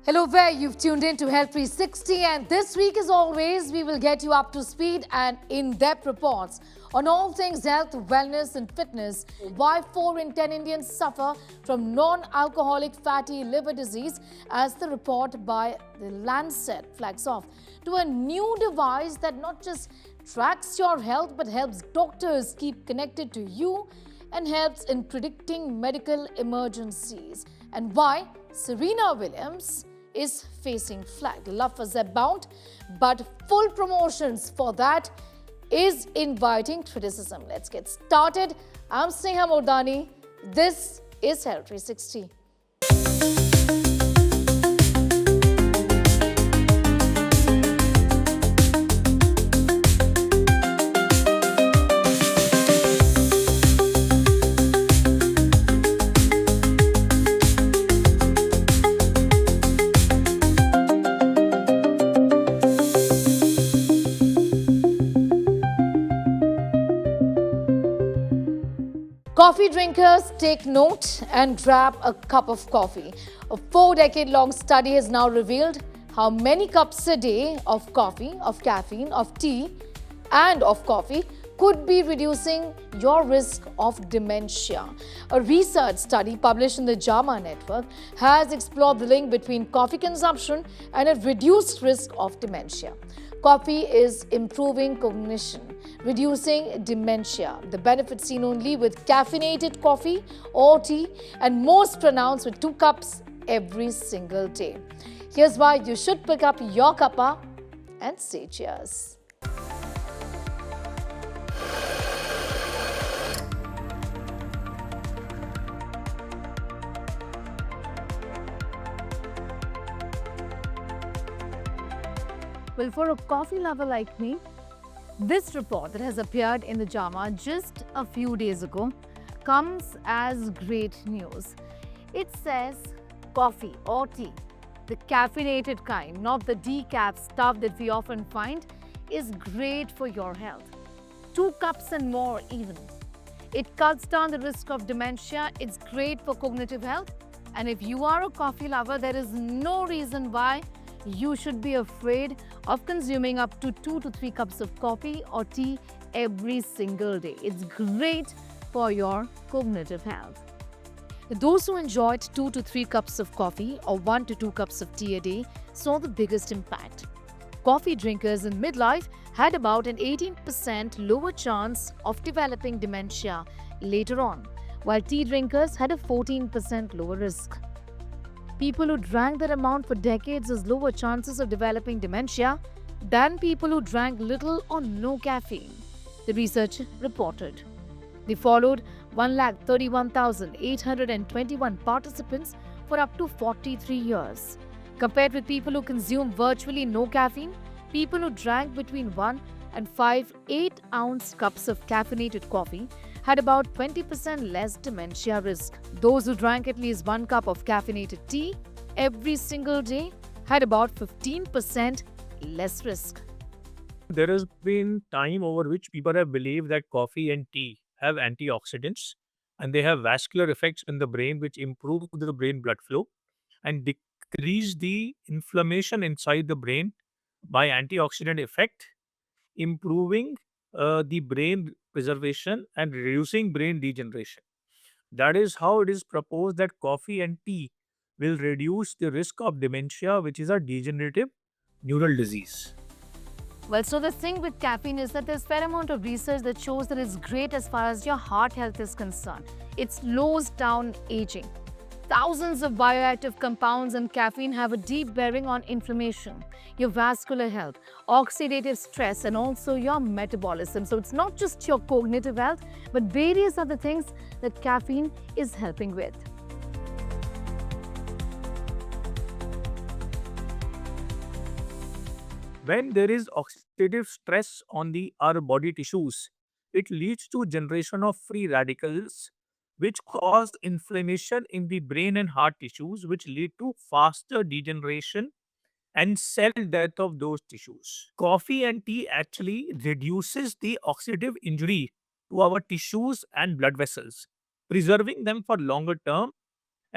Hello there, you've tuned in to Health 360 and this week as always we will get you up to speed and in-depth reports on all things health, wellness and fitness. Why 4 in 10 Indians suffer from non-alcoholic fatty liver disease as the report by the Lancet flags off to a new device that not just tracks your health but helps doctors keep connected to you and helps in predicting medical emergencies. And why Serena Williams is facing flag. Love for Zepbound, but full promotions for that is inviting criticism. Let's get started. I'm Sneha Mordani. This is Health 360. Coffee drinkers, take note and grab a cup of coffee. A 4-decade-long study has now revealed how many cups a day of coffee, of caffeine, of tea and of coffee could be reducing your risk of dementia. A research study published in the JAMA network has explored the link between coffee consumption and a reduced risk of dementia. Coffee is improving cognition, reducing dementia. The benefits seen only with caffeinated coffee or tea and most pronounced with 2 cups every single day. Here's why you should pick up your cuppa and say cheers. Well, for a coffee lover like me, this report that has appeared in the JAMA just a few days ago comes as great news. It says coffee or tea, the caffeinated kind, not the decaf stuff that we often find, is great for your health. 2 cups and more even. It cuts down the risk of dementia. It's great for cognitive health. And if you are a coffee lover, there is no reason why you should be afraid of consuming up to 2 to 3 cups of coffee or tea every single day. It's great for your cognitive health. Those who enjoyed 2 to 3 cups of coffee or 1 to 2 cups of tea a day saw the biggest impact. Coffee drinkers in midlife had about an 18% lower chance of developing dementia later on, while tea drinkers had a 14% lower risk. People who drank that amount for decades has lower chances of developing dementia than people who drank little or no caffeine, the research reported. They followed 131,821 participants for up to 43 years. Compared with people who consumed virtually no caffeine, people who drank between 1 and 5 8-ounce cups of caffeinated coffee had about 20% less dementia risk. Those who drank at least 1 cup of caffeinated tea every single day had about 15% less risk. There has been time over which people have believed that coffee and tea have antioxidants and they have vascular effects in the brain which improve the brain blood flow and decrease the inflammation inside the brain by antioxidant effect, improving the brain preservation and reducing brain degeneration. That is how it is proposed that coffee and tea will reduce the risk of dementia, which is a degenerative neural disease. Well, so the thing with caffeine is that there's a fair amount of research that shows that it's great as far as your heart health is concerned. It slows down aging. Thousands of bioactive compounds in caffeine have a deep bearing on inflammation, your vascular health, oxidative stress, and also your metabolism. So it's not just your cognitive health, but various other things that caffeine is helping with. When there is oxidative stress on our body tissues, it leads to generation of free radicals which cause inflammation in the brain and heart tissues, which lead to faster degeneration and cell death of those tissues. Coffee and tea actually reduces the oxidative injury to our tissues and blood vessels, preserving them for longer term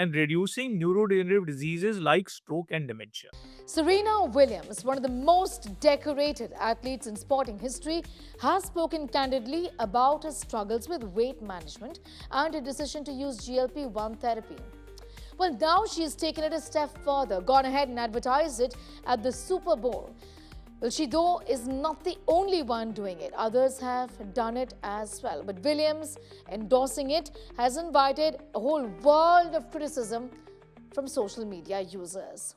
and reducing neurodegenerative diseases like stroke and dementia. Serena Williams, one of the most decorated athletes in sporting history, has spoken candidly about her struggles with weight management and her decision to use GLP-1 therapy. Well, now she's taken it a step further, gone ahead and advertised it at the Super Bowl. Well, she though is not the only one doing it. Others have done it as well. But Williams endorsing it has invited a whole world of criticism from social media users.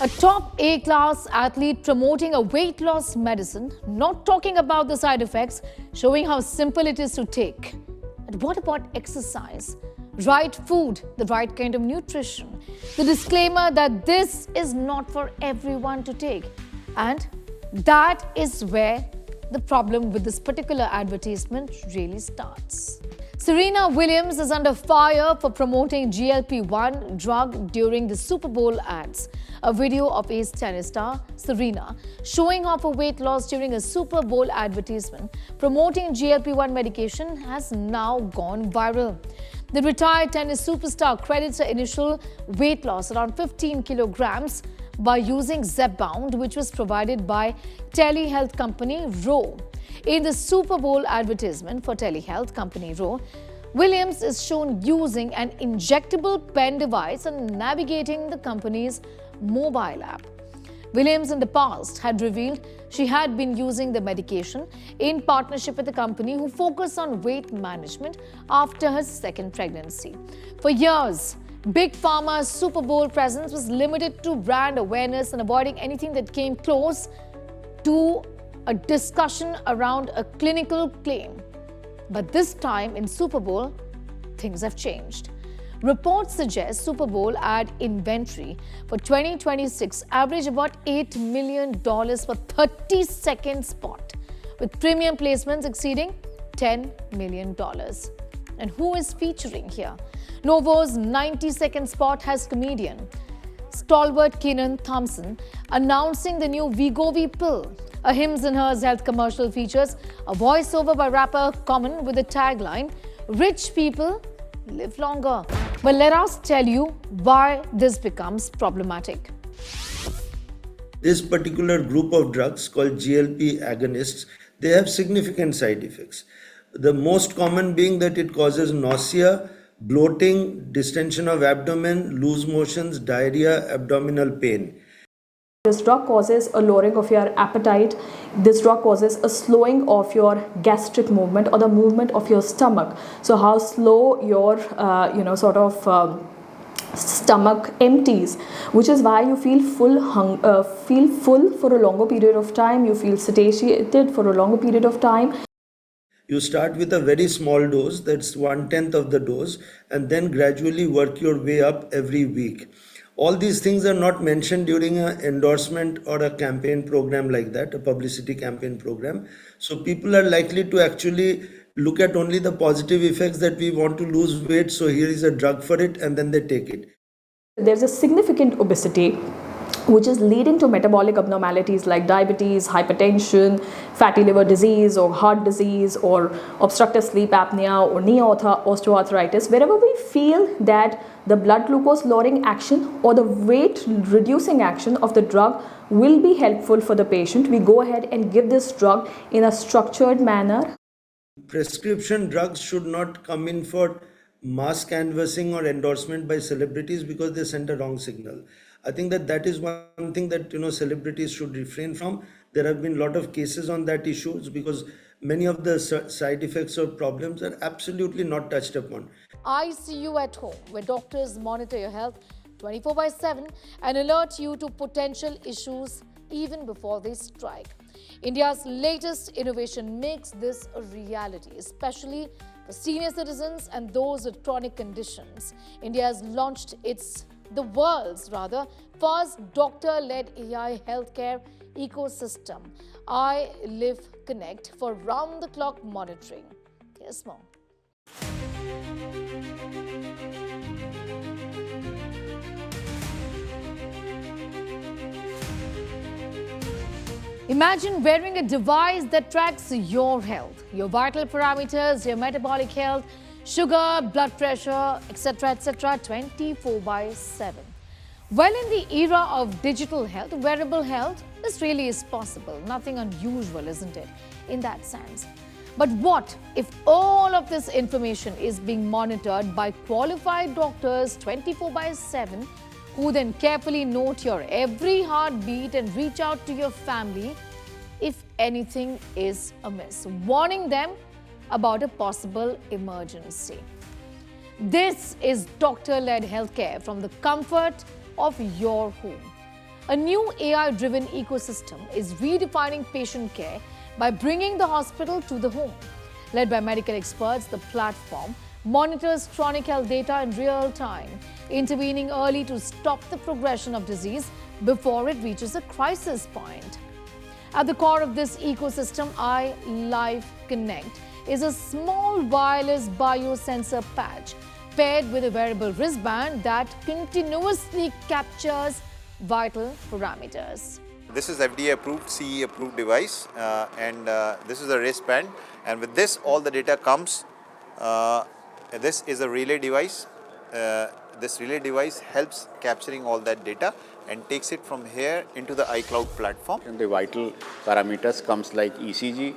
A top A-class athlete promoting a weight loss medicine, not talking about the side effects, showing how simple it is to take. And what about exercise? Right food, the right kind of nutrition. The disclaimer that this is not for everyone to take. And that is where the problem with this particular advertisement really starts. Serena Williams is under fire for promoting GLP-1 drug during the Super Bowl ads. A video of ace tennis star Serena showing off her weight loss during a Super Bowl advertisement promoting GLP-1 medication has now gone viral. The retired tennis superstar credits her initial weight loss around 15 kilograms by using Zepbound, which was provided by telehealth company Ro. In the Super Bowl advertisement for telehealth company Ro, Williams is shown using an injectable pen device and navigating the company's mobile app. Williams in the past had revealed she had been using the medication in partnership with a company who focused on weight management after her second pregnancy. For years, Big Pharma's Super Bowl presence was limited to brand awareness and avoiding anything that came close to a discussion around a clinical claim. But this time in Super Bowl, things have changed. Reports suggest Super Bowl ad inventory for 2026 average about $8 million for 30-second spot, with premium placements exceeding $10 million. And who is featuring here? Novo's 90-second spot has comedian stalwart Kenan Thompson announcing the new Wegovy pill. A Hims and Hers health commercial features a voiceover by rapper Common with the tagline, "Rich people live longer." But let us tell you why this becomes problematic. This particular group of drugs called GLP agonists, they have significant side effects. The most common being that it causes nausea, bloating, distension of abdomen, loose motions, diarrhea, abdominal pain. This drug causes a lowering of your appetite. This drug causes a slowing of your gastric movement or the movement of your stomach. So how slow your, stomach empties, which is why you feel full for a longer period of time. You feel satiated for a longer period of time. You start with a very small dose, that's 1/10 of the dose, and then gradually work your way up every week. All these things are not mentioned during an endorsement or a campaign program like that, a publicity campaign program. So people are likely to actually look at only the positive effects that we want to lose weight, so here is a drug for it, and then they take it. There's a significant obesity which is leading to metabolic abnormalities like diabetes, hypertension, fatty liver disease or heart disease or obstructive sleep apnea or knee osteoarthritis. Wherever we feel that the blood glucose lowering action or the weight reducing action of the drug will be helpful for the patient, we go ahead and give this drug in a structured manner. Prescription drugs should not come in for mass canvassing or endorsement by celebrities because they send a wrong signal. I think that is one thing that celebrities should refrain from. There have been a lot of cases on that issues because many of the side effects or problems are absolutely not touched upon. I See You at Home, where doctors monitor your health 24/7 and alert you to potential issues even before they strike. India's latest innovation makes this a reality, especially for senior citizens and those with chronic conditions. India has launched the world's first doctor-led AI healthcare ecosystem, iLifeConnect, for round-the-clock monitoring. Here's more. Imagine wearing a device that tracks your health, your vital parameters, your metabolic health, sugar, blood pressure, etc., 24 by 7. Well, in the era of digital health, wearable health, this really is possible. Nothing unusual, isn't it, in that sense? But what if all of this information is being monitored by qualified doctors 24 by 7, who then carefully note your every heartbeat and reach out to your family if anything is amiss, warning them about a possible emergency? This is doctor-led healthcare from the comfort of your home. A new AI-driven ecosystem is redefining patient care by bringing the hospital to the home. Led by medical experts, the platform monitors chronic health data in real time, intervening early to stop the progression of disease before it reaches a crisis point. At the core of this ecosystem, iLifeConnect is a small wireless biosensor patch paired with a wearable wristband that continuously captures vital parameters. This is FDA-approved, CE-approved device, and this is a wristband. And with this, all the data comes. This is a relay device. This relay device helps capturing all that data and takes it from here into the iCloud platform. And the vital parameters comes like ECG,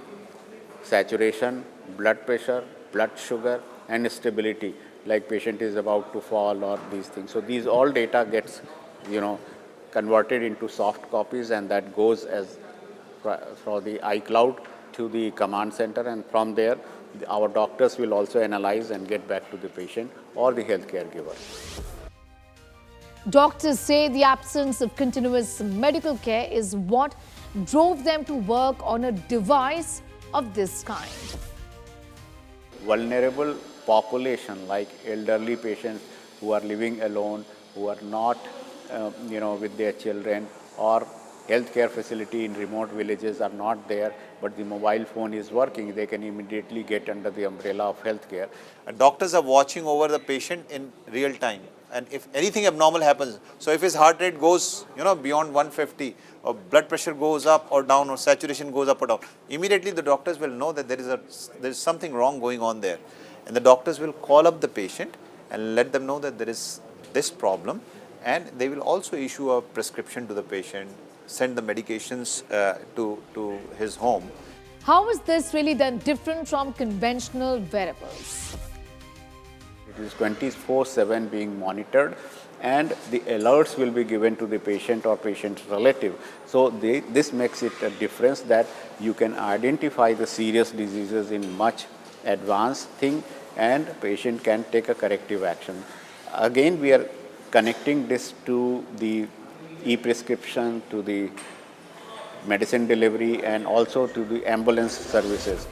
saturation, blood pressure, blood sugar, and stability, like patient is about to fall or these things. So these all data gets, converted into soft copies, and that goes as for the iCloud to the command center, and from there our doctors will also analyze and get back to the patient or the healthcare giver. Doctors say the absence of continuous medical care is what drove them to work on a device of this kind. Vulnerable population like elderly patients who are living alone, who are not with their children, or healthcare facility in remote villages are not there, but the mobile phone is working, they can immediately get under the umbrella of healthcare. And doctors are watching over the patient in real time. And if anything abnormal happens, so if his heart rate goes, beyond 150, or blood pressure goes up or down, or saturation goes up or down, immediately the doctors will know that there is something wrong going on there. And the doctors will call up the patient and let them know that there is this problem, and they will also issue a prescription to the patient, send the medications to his home. How is this really then different from conventional wearables? It is 24/7 being monitored, and the alerts will be given to the patient or patient's relative. So this makes it a difference that you can identify the serious diseases in much advanced thing, and patient can take a corrective action. Again, we are connecting this to the e-prescription, to the medicine delivery, and also to the ambulance services.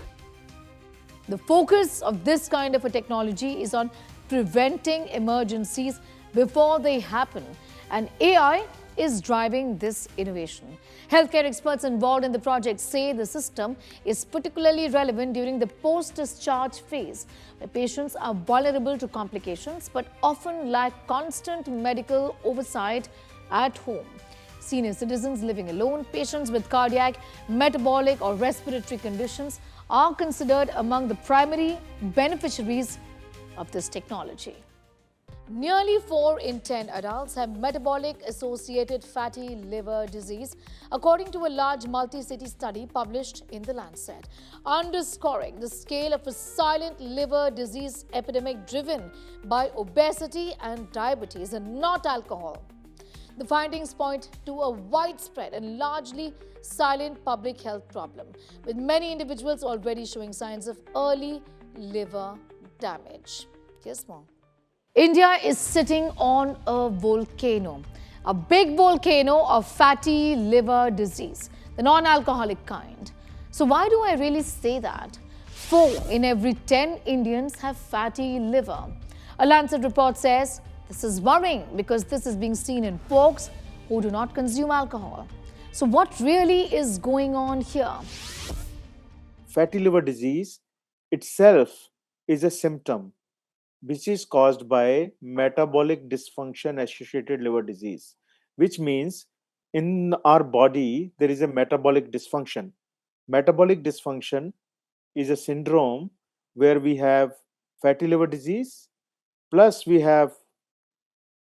The focus of this kind of a technology is on preventing emergencies before they happen, and AI is driving this innovation. Healthcare experts involved in the project say the system is particularly relevant during the post-discharge phase, where patients are vulnerable to complications but often lack constant medical oversight at home. Senior citizens living alone, patients with cardiac, metabolic or respiratory conditions are considered among the primary beneficiaries of this technology. Nearly 4 in 10 adults have metabolic-associated fatty liver disease, according to a large multi-city study published in the Lancet, underscoring the scale of a silent liver disease epidemic driven by obesity and diabetes and not alcohol. The findings point to a widespread and largely silent public health problem, with many individuals already showing signs of early liver damage. Here's more. India is sitting on a volcano, a big volcano of fatty liver disease, the non-alcoholic kind. So why do I really say that? 4 in every 10 Indians have fatty liver. A Lancet report says this is worrying because this is being seen in folks who do not consume alcohol. So what really is going on here? Fatty liver disease itself is a symptom which is caused by metabolic dysfunction associated liver disease, which means in our body there is a metabolic dysfunction. Metabolic dysfunction is a syndrome where we have fatty liver disease, plus we have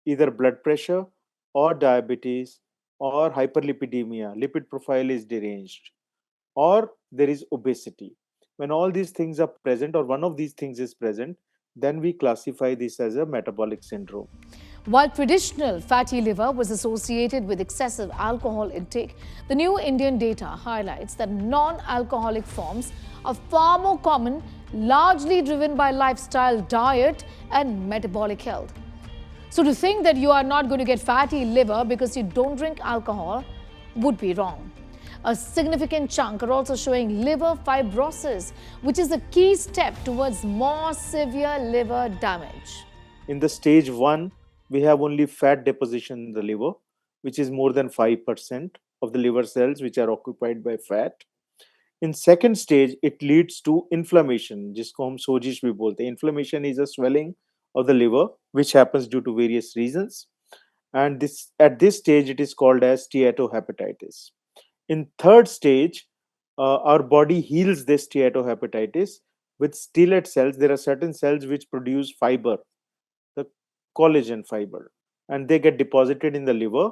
either blood pressure or diabetes or hyperlipidemia, lipid profile is deranged, or there is obesity. When all these things are present, or one of these things is present, then we classify this as a metabolic syndrome. While traditional fatty liver was associated with excessive alcohol intake, the new Indian data highlights that non-alcoholic forms are far more common, largely driven by lifestyle, diet, and metabolic health. So to think that you are not going to get fatty liver because you don't drink alcohol would be wrong. A significant chunk are also showing liver fibrosis, which is a key step towards more severe liver damage. In the stage 1, we have only fat deposition in the liver, which is more than 5% of the liver cells which are occupied by fat. In second stage, it leads to inflammation, जिसको हम सोजिश भी बोलते हैं. Inflammation is a swelling of the liver, which happens due to various reasons. And at this stage, it is called as steatohepatitis. In third stage, our body heals this steatohepatitis with stellate cells. There are certain cells which produce fiber, the collagen fiber, and they get deposited in the liver.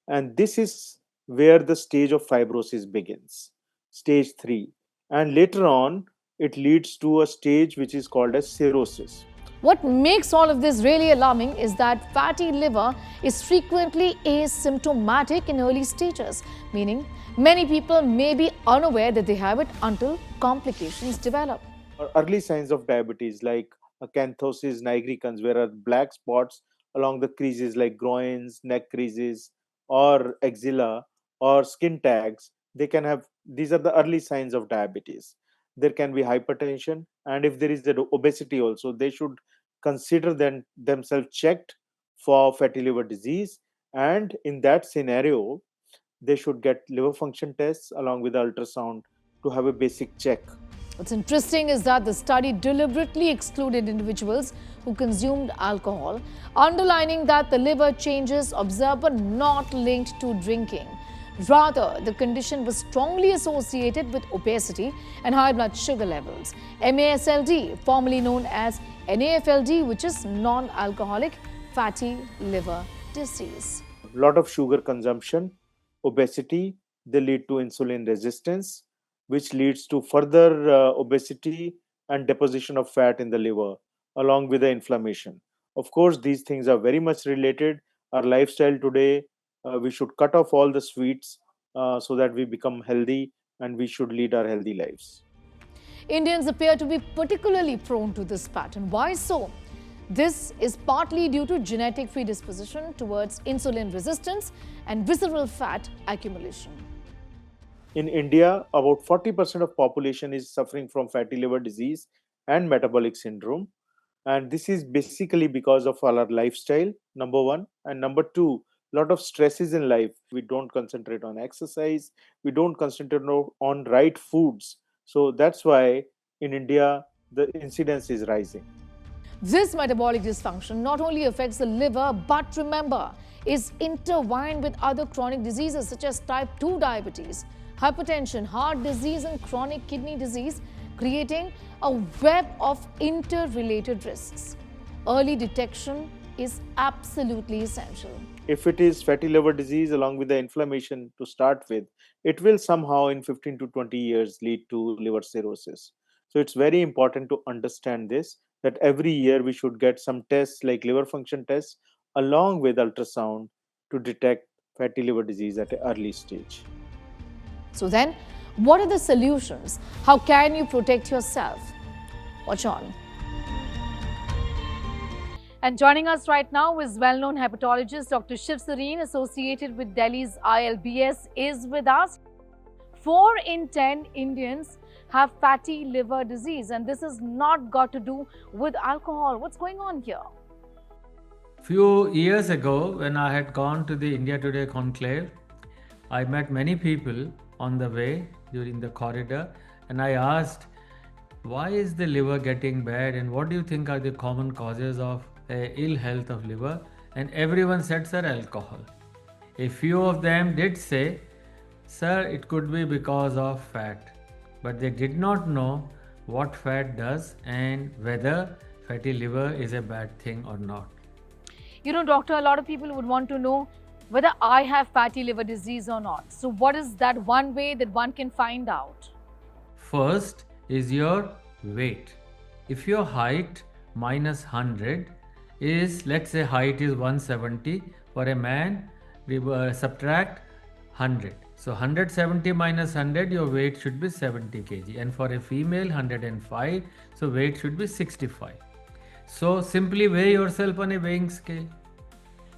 And this is where the stage of fibrosis begins, stage 3. And later on, it leads to a stage which is called as cirrhosis. What makes all of this really alarming is that fatty liver is frequently asymptomatic in early stages, meaning many people may be unaware that they have it until complications develop. Early signs of diabetes like acanthosis nigricans, where are black spots along the creases like groins, neck creases, or axilla, or skin tags, they can have, these are the early signs of diabetes. There can be hypertension, and if there is obesity also, they should consider themselves checked for fatty liver disease. And in that scenario, they should get liver function tests along with ultrasound to have a basic check. What's interesting is that the study deliberately excluded individuals who consumed alcohol, underlining that the liver changes observed were not linked to drinking. Rather, the condition was strongly associated with obesity and high blood sugar levels. MAFLD, formerly known as NAFLD, which is non-alcoholic fatty liver disease. A lot of sugar consumption, obesity, they lead to insulin resistance, which leads to further obesity and deposition of fat in the liver, along with the inflammation. Of course, these things are very much related. Our lifestyle today, we should cut off all the sweets so that we become healthy, and we should lead our healthy lives. Indians appear to be particularly prone to this pattern. Why so? This is partly due to genetic predisposition towards insulin resistance and visceral fat accumulation. In India, about 40% of population is suffering from fatty liver disease and metabolic syndrome. And this is basically because of our lifestyle, number one. And number two, a lot of stresses in life. We don't concentrate on exercise. We don't concentrate on right foods. So that's why in India, the incidence is rising. This metabolic dysfunction not only affects the liver, but remember, is intertwined with other chronic diseases such as type 2 diabetes, hypertension, heart disease, and chronic kidney disease, creating a web of interrelated risks. Early detection is absolutely essential. If it is fatty liver disease along with the inflammation to start with, it will somehow in 15 to 20 years lead to liver cirrhosis. So it's very important to understand this, that every year we should get some tests like liver function tests along with ultrasound to detect fatty liver disease at an early stage. So then, what are the solutions? How can you protect yourself? Watch on. And joining us right now is well-known hepatologist Dr. Shiv Sareen, associated with Delhi's ILBS, is with us. 4 in 10 Indians have fatty liver disease, and this has not got to do with alcohol. What's going on here? Few years ago, when I had gone to the India Today conclave, I met many people on the way during the corridor, and I asked, why is the liver getting bad and what do you think are the common causes of ill health of liver? And everyone said, sir, alcohol. A few of them did say, sir, it could be because of fat, but they did not know what fat does and whether fatty liver is a bad thing or not. You know, doctor, a lot of people would want to know whether I have fatty liver disease or not. So what is that one way that one can find out? First is your weight. If your height minus 100 is, let's say height is 170, for a man, subtract 100. So 170 minus 100, your weight should be 70 kg. And for a female, 105, so weight should be 65. So simply weigh yourself on a weighing scale.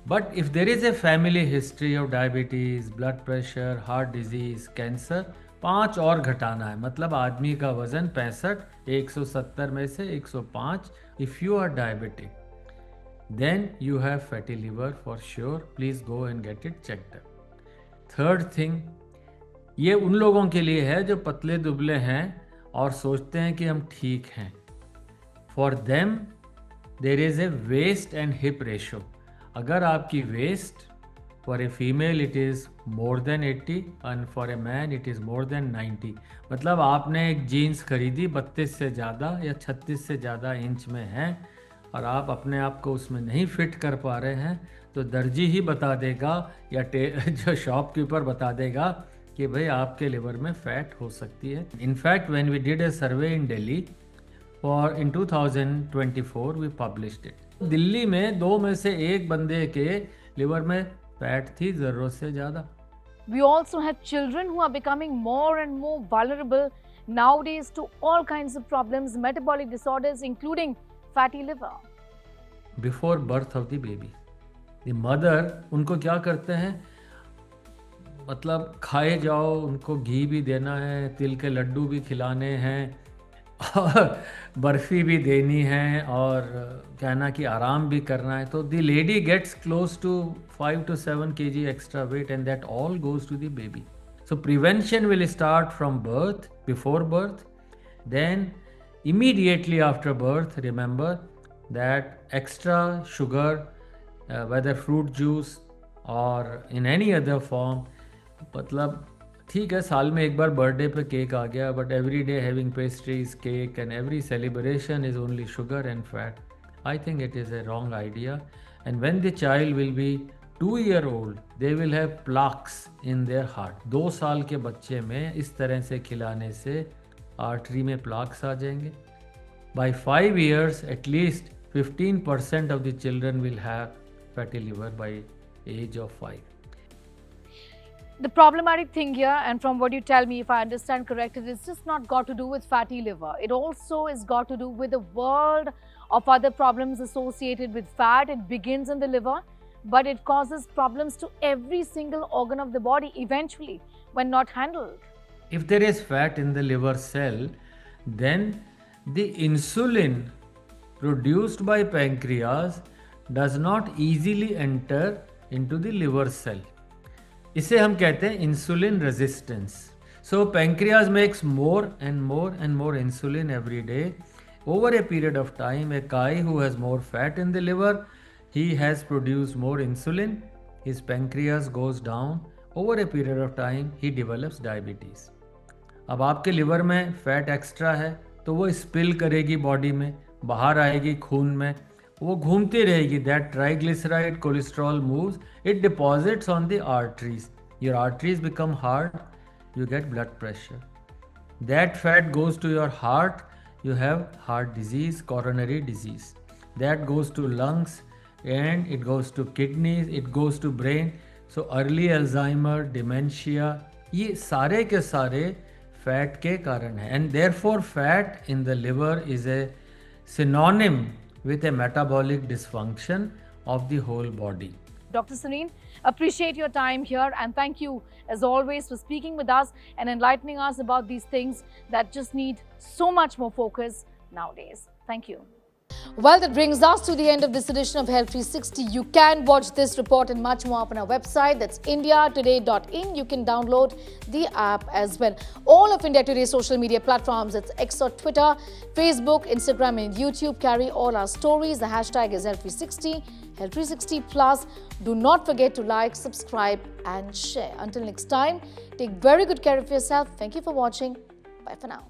But if there is a family history of diabetes, blood pressure, heart disease, cancer, 5 और घटाना है, मतलब आदमी का वजन 65, 170 में से 105. If you are diabetic, then you have fatty liver for sure. Please go and get it checked up. Third thing, ये उन लोगों के लिए है जो पतले दुबले हैं और सोचते हैं कि हम ठीक हैं. For them, there is a waist and hip ratio. अगर आपकी waist, for a female it is more than 80 and for a man it is more than 90. मतलब आपने एक जीन्स खरीदी 32 से ज़्यादा या 36 से ज़्यादा इंच में है और आप अपने आप को उसमें नहीं फिट कर पा रहे हैं, तो दर्जी ही बता देगा या जो शॉपकीपर बता देगा कि भाई आपके लिवर में फैट हो सकती है. In fact when we did a survey in Delhi in 2024 we published it. Delhi में 2 में से 1 बंदे के लिवर में फैट थी ज़रूरत से ज़्यादा. We also have children who are becoming more and more vulnerable nowadays to all kinds of problems, metabolic disorders, including fatty liver. Before birth of the baby, the mother, उनको क्या करते हैं, मतलब खाए जाओ, उनको घी भी देना है, तिल के लड्डू भी खिलाने हैं और बर्फ़ी भी देनी है और कहना कि आराम भी करना है. तो the lady gets close to 5 to 7 kg extra weight and that all goes to the baby. So prevention will start from birth, before birth. Then immediately after birth, remember that extra sugar, whether fruit juice or in any other form, मतलब ठीक है साल में एक बार birthday पे cake आ गया, but every day having pastries, cake and every celebration is only sugar and fat. I think it is a wrong idea. And when the child will be 2 year old, they will have plaques in their heart. 2 साल के बच्चे में इस तरह से खिलाने से artery में प्लाक्स आ जाएंगे. By 5 years at least 15% of the children will have fatty liver by age of 5. The problematic thing here, and from what you tell me, if I understand correct, it is just not got to do with fatty liver. It also is got to do with a world of other problems associated with fat. It begins in the liver, but it causes problems to every single organ of the body eventually when not handled. If there is fat in the liver cell, then the insulin produced by pancreas does not easily enter into the liver cell. इसे हम कहते हैं insulin resistance. So pancreas makes more and more insulin every day. Over a period of time, A guy who has more fat in the liver, he has produced more insulin, his pancreas goes down. Over a period of time, he develops diabetes. अब आपके liver में fat extra है तो वो spill करेगी body में, बाहर आएगी खून में, वो घूमती रहेगी. That triglyceride cholesterol moves, it deposits on the arteries. Your arteries become hard, you get blood pressure. That fat goes to your heart, you have heart disease, coronary disease. That goes to lungs and it goes to kidneys, it goes to brain. So early Alzheimer, dementia, ये सारे के सारे fat के कारण है. And therefore fat in the liver is a synonym with a metabolic dysfunction of the whole body. Dr. Sareen, appreciate your time here and thank you as always for speaking with us and enlightening us about these things that just need so much more focus nowadays. Thank you. Well, that brings us to the end of this edition of Health 360. You can watch this report and much more up on our website. That's indiatoday.in. You can download the app as well. All of India Today's social media platforms, it's X or Twitter, Facebook, Instagram and YouTube carry all our stories. The hashtag is Health 360, Health 360 Plus. Do not forget to like, subscribe and share. Until next time, take very good care of yourself. Thank you for watching. Bye for now.